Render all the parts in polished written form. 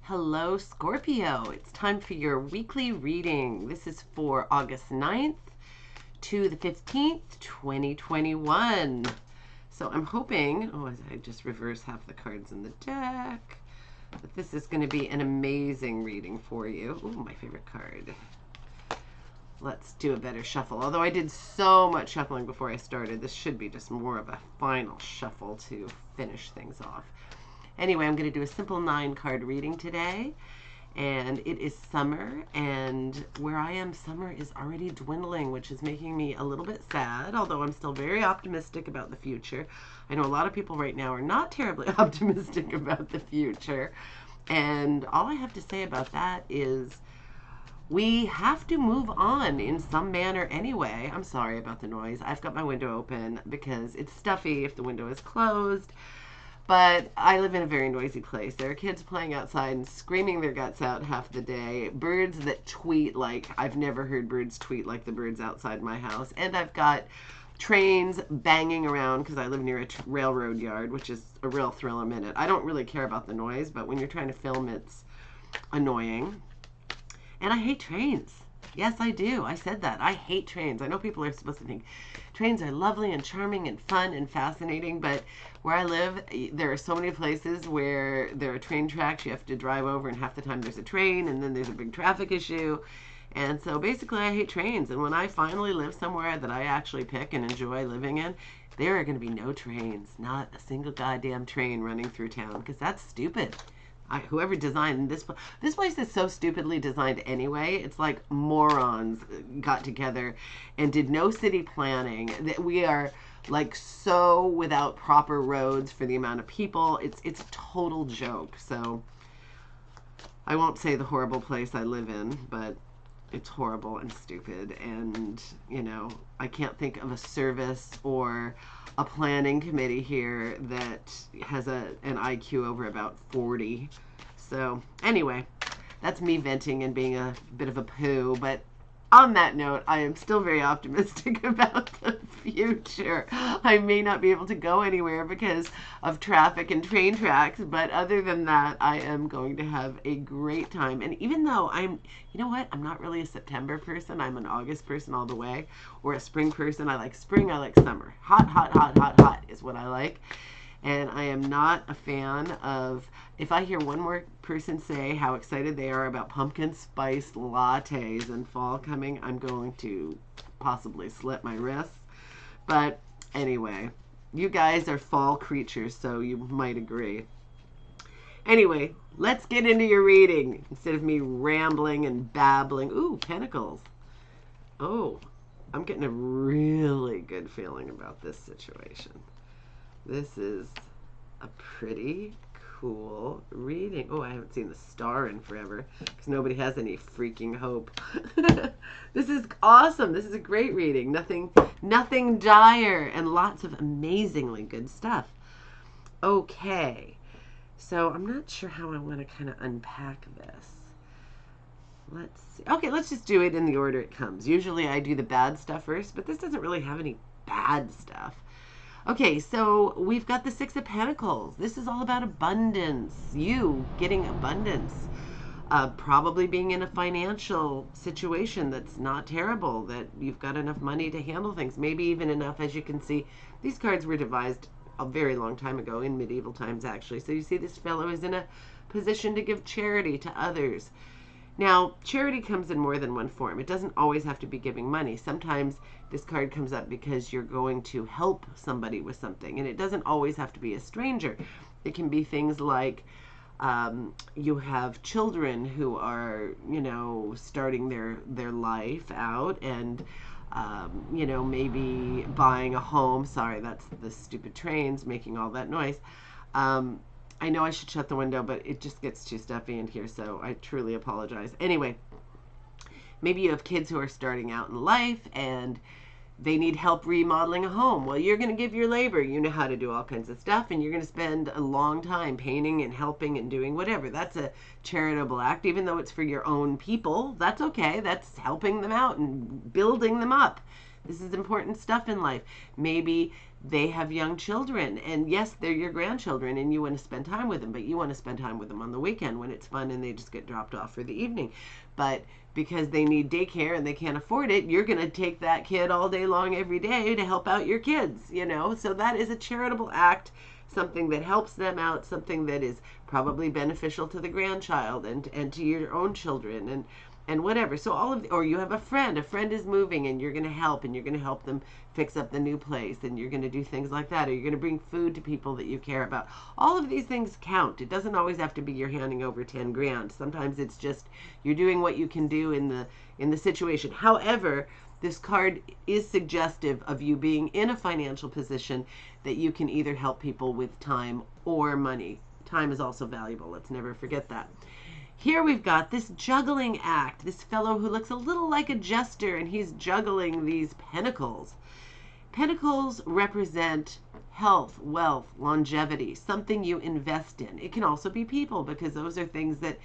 Hello, Scorpio. It's time for your weekly reading. This is for August 9th to the 15th, 2021. So I'm hoping, I just reversed half the cards in the deck, that this is going to be an amazing reading for you. Ooh, my favorite card. Let's do a better shuffle. Although I did so much shuffling before I started, this should be just more of a final shuffle to finish things off. Anyway, I'm going to do a simple 9-card reading today, and it is summer, and where I am, summer is already dwindling, which is making me a little bit sad, although I'm still very optimistic about the future. I know a lot of people right now are not terribly optimistic about the future, and all I have to say about that is we have to move on in some manner anyway. I'm sorry about the noise. I've got my window open because it's stuffy if the window is closed. But I live in a very noisy place. There are kids playing outside and screaming their guts out half the day. Birds that tweet like I've never heard birds tweet like the birds outside my house. And I've got trains banging around because I live near a railroad yard, which is a real thrill a minute. I don't really care about the noise, but when you're trying to film, it's annoying. And I hate trains. Yes, I do. I said that. I hate trains. I know people are supposed to think trains are lovely and charming and fun and fascinating, but where I live, there are so many places where there are train tracks you have to drive over, and half the time there's a train, and then there's a big traffic issue. And so basically I hate trains. And when I finally live somewhere that I actually pick and enjoy living in, there are going to be no trains. Not a single goddamn train running through town, because that's stupid. Whoever designed this place is so stupidly designed anyway. It's like morons got together and did no city planning. That we are like so without proper roads for the amount of people. It's a total joke. So I won't say the horrible place I live in, but it's horrible and stupid. And I can't think of a service or a planning committee here that has an IQ over about 40. So anyway, that's me venting and being a bit of a poo. But on that note, I am still very optimistic about the future. I may not be able to go anywhere because of traffic and train tracks, but other than that, I am going to have a great time. And even though I'm not really a September person. I'm an August person all the way, or a spring person. I like spring, I like summer. Hot, hot, hot, hot, hot is what I like. And I am not a fan of, if I hear one more person say how excited they are about pumpkin spice lattes and fall coming, I'm going to possibly slit my wrists. But anyway, you guys are fall creatures, so you might agree. Anyway, let's get into your reading instead of me rambling and babbling. Ooh, pentacles. Oh, I'm getting a really good feeling about this situation. This is a pretty cool reading. Oh, I haven't seen the star in forever because nobody has any freaking hope. This is awesome. This is a great reading. Nothing dire and lots of amazingly good stuff. Okay. So I'm not sure how I want to kind of unpack this. Let's see. Okay, let's just do it in the order it comes. Usually I do the bad stuff first, but this doesn't really have any bad stuff. Okay, so we've got the Six of Pentacles. This is all about abundance. You getting abundance. Probably being in a financial situation that's not terrible, that you've got enough money to handle things. Maybe even enough, as you can see. These cards were devised a very long time ago, in medieval times actually. So you see this fellow is in a position to give charity to others. Now, charity comes in more than one form. It doesn't always have to be giving money. Sometimes this card comes up because you're going to help somebody with something, and it doesn't always have to be a stranger. It can be things like you have children who are, starting their life out, and maybe buying a home. Sorry, that's the stupid trains making all that noise. I know I should shut the window, but it just gets too stuffy in here, so I truly apologize. Anyway, maybe you have kids who are starting out in life and they need help remodeling a home. Well, you're going to give your labor. You know how to do all kinds of stuff, and you're going to spend a long time painting and helping and doing whatever. That's a charitable act, even though it's for your own people. That's okay. That's helping them out and building them up. This is important stuff in life. Maybe they have young children, and yes, they're your grandchildren, and you want to spend time with them, but you want to spend time with them on the weekend when it's fun and they just get dropped off for the evening. But because they need daycare and they can't afford it, you're going to take that kid all day long every day to help out your kids, you know? So that is a charitable act, something that helps them out, something that is probably beneficial to the grandchild and to your own children and whatever. So all of or you have a friend is moving and you're going to help, and you're going to help them fix up the new place, and you're going to do things like that, or you're going to bring food to people that you care about. All of these things count. It doesn't always have to be you're handing over 10 grand. Sometimes it's just you're doing what you can do in the situation. However, this card is suggestive of you being in a financial position that you can either help people with time or money. Time is also valuable. Let's never forget that. Here we've got this juggling act, this fellow who looks a little like a jester, and he's juggling these pentacles. Pentacles represent health, wealth, longevity, something you invest in. It can also be people, because those are things that,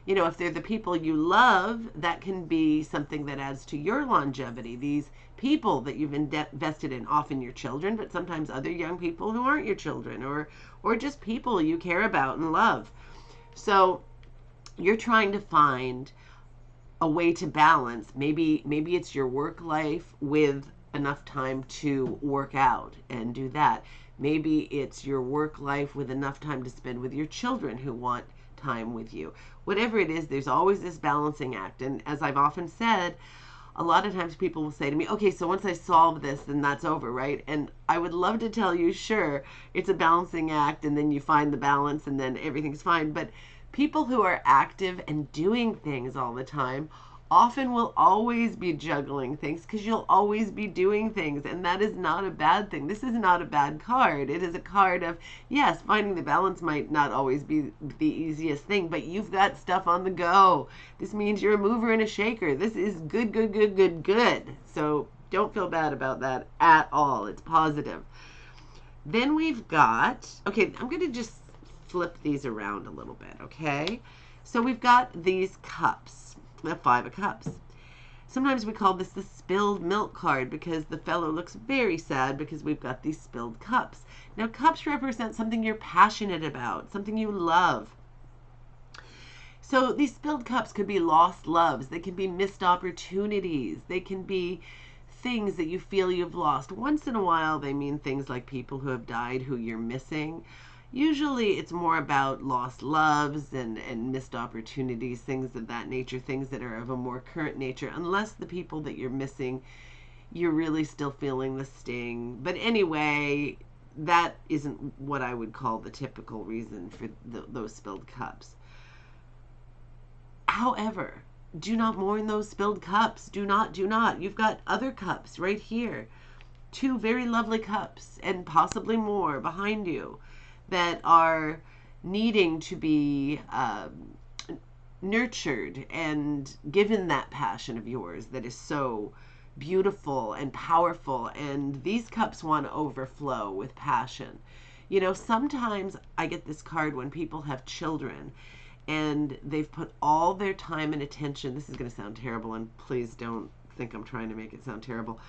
you know, if they're the people you love, that can be something that adds to your longevity. These people that you've invested in, often your children, but sometimes other young people who aren't your children, or just people you care about and love. So you're trying to find a way to balance. Maybe it's your work life with enough time to work out and do that. Maybe it's your work life with enough time to spend with your children who want time with you. Whatever it is, there's always this balancing act. And as I've often said, a lot of times people will say to me, okay, so once I solve this, then that's over, right? And I would love to tell you, sure, it's a balancing act, and then you find the balance, and then everything's fine. But people who are active and doing things all the time often will always be juggling things, because you'll always be doing things, and that is not a bad thing. This is not a bad card. It is a card of, yes, finding the balance might not always be the easiest thing, but you've got stuff on the go. This means you're a mover and a shaker. This is good, good, good, good, good. So don't feel bad about that at all. It's positive. Then we've got, okay, I'm going to just flip these around a little bit, okay? So we've got these cups, the 5 of Cups. Sometimes we call this the spilled milk card, because the fellow looks very sad because we've got these spilled cups. Now, cups represent something you're passionate about, something you love. So these spilled cups could be lost loves. They can be missed opportunities. They can be things that you feel you've lost. Once in a while, they mean things like people who have died who you're missing. Usually it's more about lost loves and missed opportunities, things of that nature, things that are of a more current nature, unless the people that you're missing, you're really still feeling the sting. But anyway, that isn't what I would call the typical reason for those spilled cups. However, do not mourn those spilled cups. Do not. You've got other cups right here. 2 very lovely cups, and possibly more behind you, that are needing to be nurtured and given that passion of yours that is so beautiful and powerful. And these cups want to overflow with passion. You know, sometimes I get this card when people have children and they've put all their time and attention. This is going to sound terrible, and please don't think I'm trying to make it sound terrible.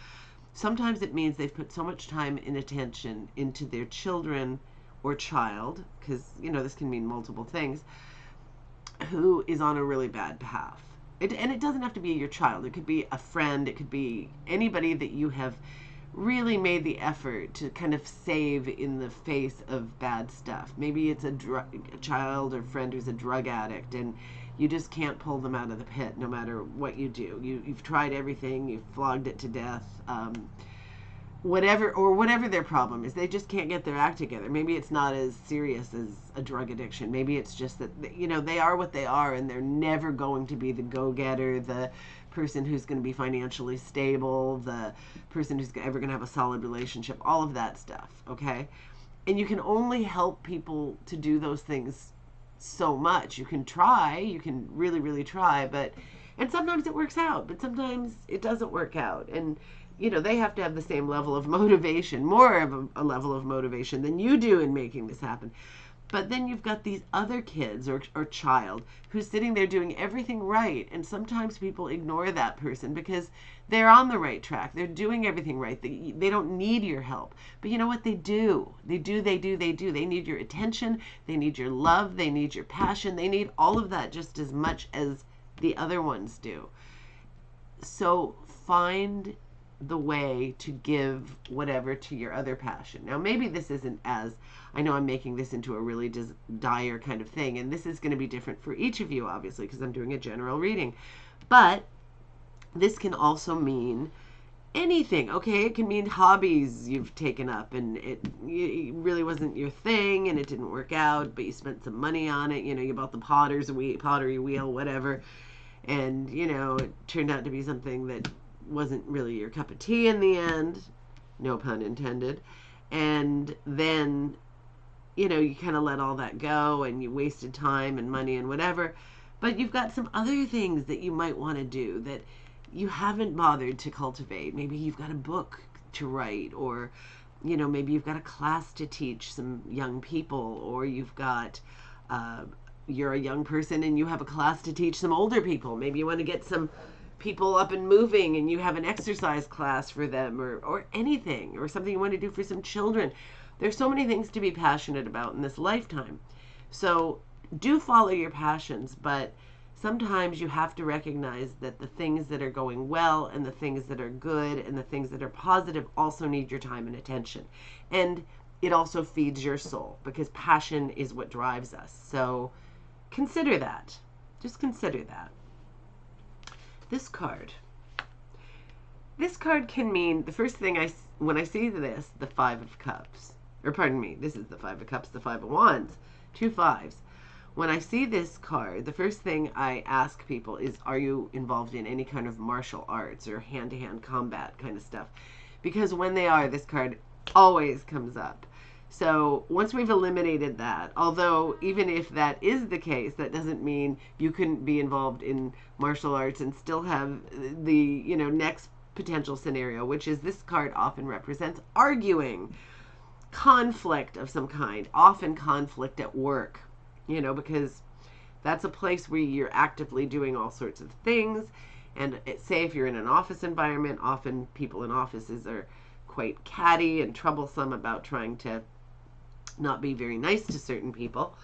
Sometimes it means they've put so much time and attention into their children or child, because, you know, this can mean multiple things, who is on a really bad path. And it doesn't have to be your child. It could be a friend. It could be anybody that you have really made the effort to kind of save in the face of bad stuff. Maybe it's a child or friend who's a drug addict, and you just can't pull them out of the pit no matter what you do. You've tried everything. You've flogged it to death. Whatever their problem is, they just can't get their act together. Maybe it's not as serious as a drug addiction. Maybe it's just that, you know, they are what they are, and they're never going to be the go-getter, the person who's going to be financially stable, the person who's ever going to have a solid relationship, all of that stuff, okay? And you can only help people to do those things so much. You can try, you can really, really try, and sometimes it works out, but sometimes it doesn't work out. And you know, they have to have the same level of motivation, more of a level of motivation than you do in making this happen. But then you've got these other kids or child who's sitting there doing everything right. And sometimes people ignore that person because they're on the right track. They're doing everything right. They don't need your help. But you know what? They do. They do. They need your attention. They need your love. They need your passion. They need all of that just as much as the other ones do. So find the way to give whatever to your other passion. Now, maybe this isn't as, I know I'm making this into a really dire kind of thing, and this is going to be different for each of you, obviously, because I'm doing a general reading. But this can also mean anything, okay? It can mean hobbies you've taken up and it really wasn't your thing and it didn't work out, but you spent some money on it. You know, you bought the pottery wheel, whatever, and, you know, it turned out to be something that wasn't really your cup of tea in the end, no pun intended. And then, you know, you kind of let all that go and you wasted time and money and whatever. But you've got some other things that you might want to do that you haven't bothered to cultivate. Maybe you've got a book to write, or, you know, maybe you've got a class to teach some young people, or you've got, you're a young person and you have a class to teach some older people. Maybe you want to get some people up and moving and you have an exercise class for them, or anything, or something you want to do for some children. There's so many things to be passionate about in this lifetime. So do follow your passions, but sometimes you have to recognize that the things that are going well and the things that are good and the things that are positive also need your time and attention. And it also feeds your soul, because passion is what drives us. So consider that. Just consider that. This card can mean, the first thing when I see this, the Five of Cups, or pardon me, this is the Five of Cups, the Five of Wands, 2 5s. When I see this card, the first thing I ask people is, are you involved in any kind of martial arts or hand-to-hand combat kind of stuff? Because when they are, this card always comes up. So once we've eliminated that, although even if that is the case, that doesn't mean you couldn't be involved in martial arts and still have the, you know, next potential scenario, which is this card often represents arguing, conflict of some kind, often conflict at work, you know, because that's a place where you're actively doing all sorts of things. And say if you're in an office environment, often people in offices are quite catty and troublesome about trying to not be very nice to certain people.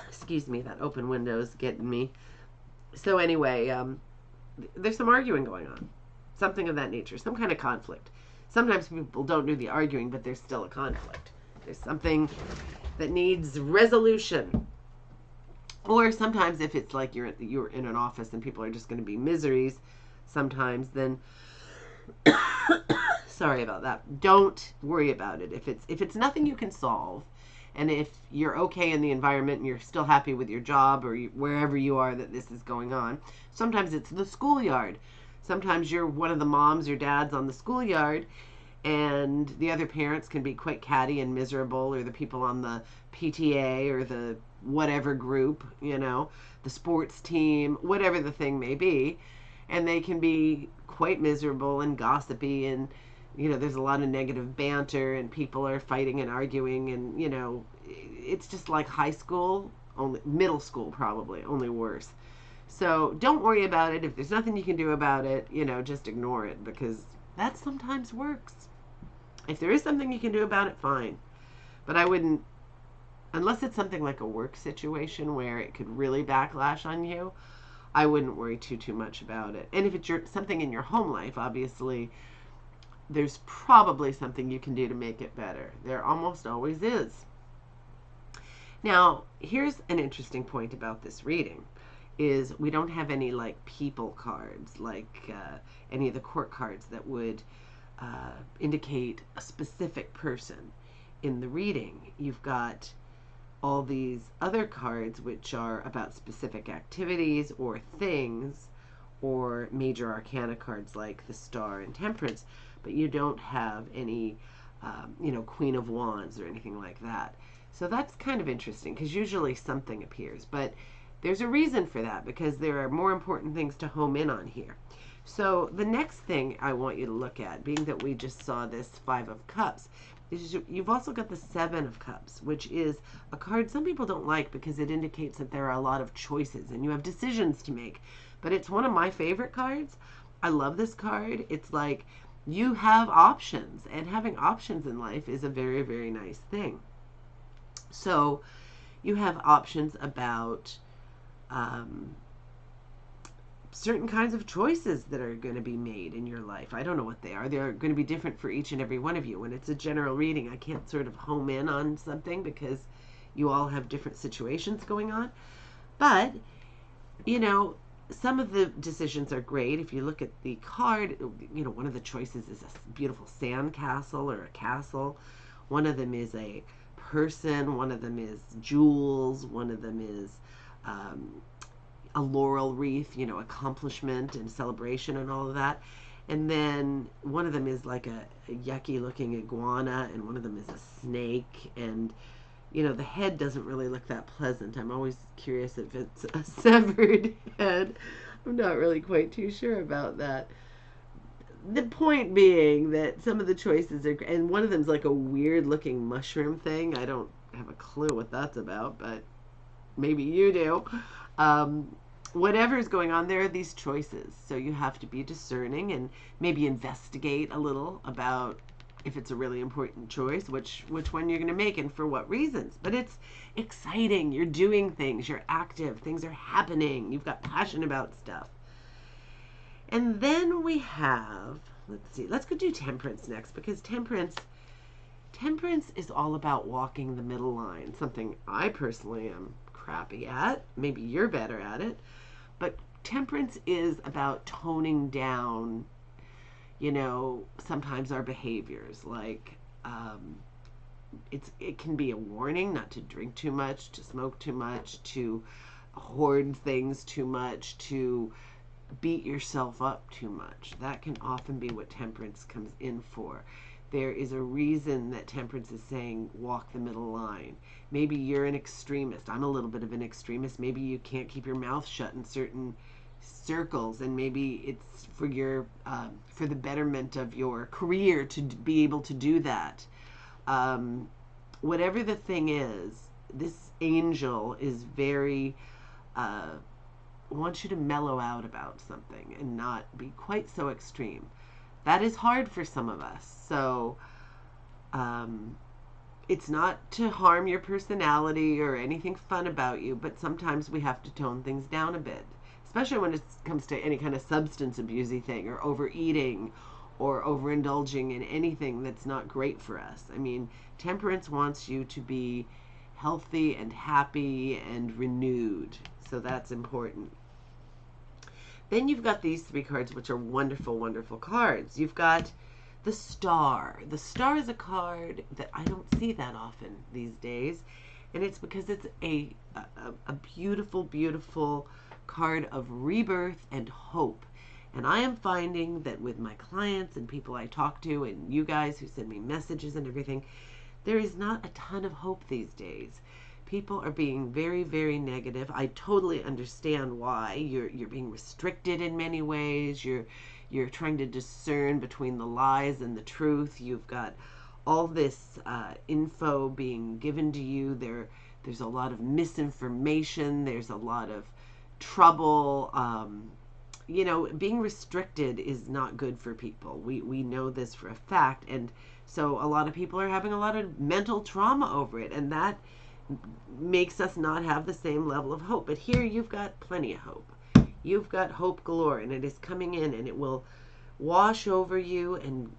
Excuse me, that open window is getting me. So anyway, there's some arguing going on. Something of that nature, some kind of conflict. Sometimes people don't do the arguing, but there's still a conflict. There's something that needs resolution. Or sometimes if it's like you're in an office and people are just going to be miseries, sometimes then sorry about that. Don't worry about it. If it's nothing you can solve, and if you're okay in the environment and you're still happy with your job or wherever you are that this is going on, sometimes it's the schoolyard. Sometimes you're one of the moms or dads on the schoolyard, and the other parents can be quite catty and miserable, or the people on the PTA or the whatever group, you know, the sports team, whatever the thing may be, and they can be quite miserable and gossipy, and you know, there's a lot of negative banter and people are fighting and arguing, and you know, it's just like high school, only middle school probably, only worse. So don't worry about it. If there's nothing you can do about it, you know, just ignore it, because that sometimes works. If there is something you can do about it, fine. But I wouldn't, unless it's something like a work situation where it could really backlash on you, I wouldn't worry too much about it. And if it's something in your home life, obviously, there's probably something you can do to make it better. There almost always is. Now, here's an interesting point about this reading, is we don't have any like people cards, like any of the court cards that would indicate a specific person in the reading. You've got all these other cards which are about specific activities or things, or major arcana cards like the Star and Temperance, but you don't have any, you know, Queen of Wands or anything like that. So that's kind of interesting, because usually something appears, but there's a reason for that, because there are more important things to home in on here. So the next thing I want you to look at, being that we just saw this Five of Cups, You've also got the Seven of Cups, which is a card some people don't like because it indicates that there are a lot of choices and you have decisions to make. But it's one of my favorite cards. I love this card. It's like you have options, and having options in life is a very, very nice thing. So you have options about um, certain kinds of choices that are going to be made in your life. I don't know what they are. They're going to be different for each and every one of you. When it's a general reading, I can't sort of home in on something because you all have different situations going on. But, you know, some of the decisions are great. If you look at the card, you know, one of the choices is a beautiful sand castle or a castle. One of them is a person. One of them is jewels. One of them is a laurel wreath, you know, accomplishment and celebration and all of that. And then one of them is like a yucky looking iguana, and one of them is a snake. And, you know, the head doesn't really look that pleasant. I'm always curious if it's a severed head. I'm not really quite too sure about that. The point being that some of the choices are, and one of them's like a weird looking mushroom thing. I don't have a clue what that's about, but maybe you do. Whatever's going on, there are these choices. So you have to be discerning and maybe investigate a little about if it's a really important choice, which one you're going to make and for what reasons. But it's exciting. You're doing things. You're active. Things are happening. You've got passion about stuff. And then we have, let's see, let's go do temperance next, because temperance is all about walking the middle line, something I personally am crappy at. Maybe you're better at it. But temperance is about toning down, you know, sometimes our behaviors. Like, it can be a warning not to drink too much, to smoke too much, to hoard things too much, to beat yourself up too much. That can often be what temperance comes in for. There is a reason that temperance is saying walk the middle line. Maybe you're an extremist. I'm a little bit of an extremist. Maybe you can't keep your mouth shut in certain circles, and maybe it's for your for the betterment of your career to be able to do that. Whatever the thing is, this angel is very wants you to mellow out about something and not be quite so extreme. That is hard for some of us. So it's not to harm your personality or anything fun about you, but sometimes we have to tone things down a bit, especially when it comes to any kind of substance abusey thing or overeating or overindulging in anything that's not great for us. I mean, temperance wants you to be healthy and happy and renewed. So that's important. Then you've got these three cards, which are wonderful, wonderful cards. You've got the Star. The Star is a card that I don't see that often these days, and it's because it's a beautiful, beautiful card of rebirth and hope. And I am finding that with my clients and people I talk to and you guys who send me messages and everything, there is not a ton of hope these days. People are being very, very negative. I totally understand why. You're being restricted in many ways. You're trying to discern between the lies and the truth. You've got all this info being given to you. There's a lot of misinformation. There's a lot of trouble. You know, being restricted is not good for people. We know this for a fact. And so a lot of people are having a lot of mental trauma over it. And that makes us not have the same level of hope. But here you've got plenty of hope. You've got hope galore, and it is coming in, and it will wash over you, and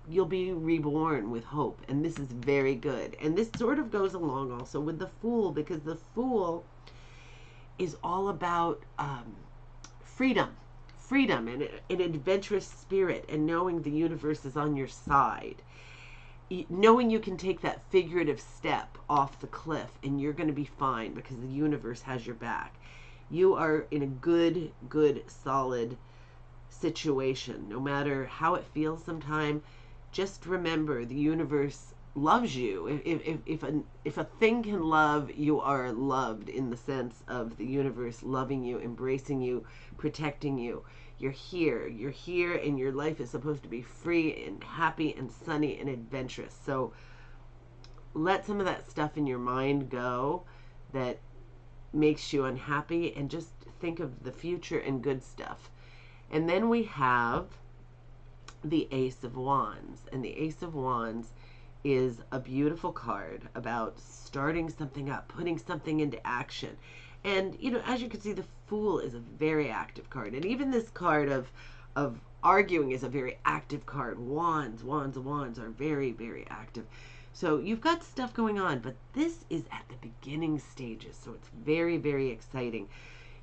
you'll be reborn with hope. And this is very good. And this sort of goes along also with the Fool, because the Fool is all about freedom and an adventurous spirit, and knowing the universe is on your side, knowing you can take that figurative step off the cliff and you're going to be fine because the universe has your back. You are in a good, solid situation. No matter how it feels sometime, just remember the universe loves you. If a thing can love, you are loved, in the sense of the universe loving you, embracing you, protecting you. You're here. You're here, and your life is supposed to be free and happy and sunny and adventurous. So let some of that stuff in your mind go that makes you unhappy, and just think of the future and good stuff. And then we have the Ace of Wands. And the Ace of Wands is a beautiful card about starting something up, putting something into action. And, you know, as you can see, the Fool is a very active card. And even this card of arguing is a very active card. Wands are very, very active. So you've got stuff going on, but this is at the beginning stages. So it's very, very exciting.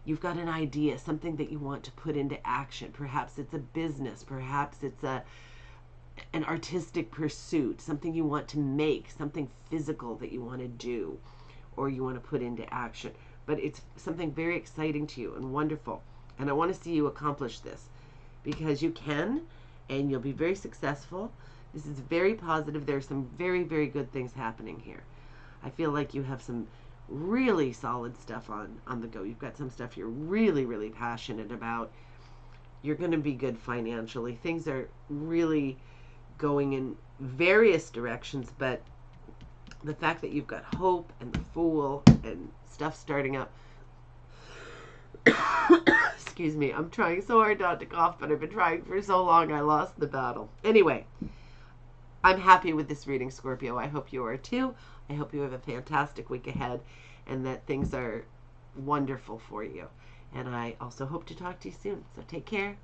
You've got an idea, something that you want to put into action. Perhaps it's a business. Perhaps it's an artistic pursuit, something you want to make, something physical that you want to do or you want to put into action. But it's something very exciting to you and wonderful. And I want to see you accomplish this, because you can, and you'll be very successful. This is very positive. There's some very, very good things happening here. I feel like you have some really solid stuff on the go. You've got some stuff you're really, really passionate about. You're going to be good financially. Things are really going in various directions, but the fact that you've got hope and the Fool and stuff starting up. Excuse me, I'm trying so hard not to cough, but I've been trying for so long I lost the battle. Anyway, I'm happy with this reading, Scorpio. I hope you are too. I hope you have a fantastic week ahead and that things are wonderful for you. And I also hope to talk to you soon. So take care.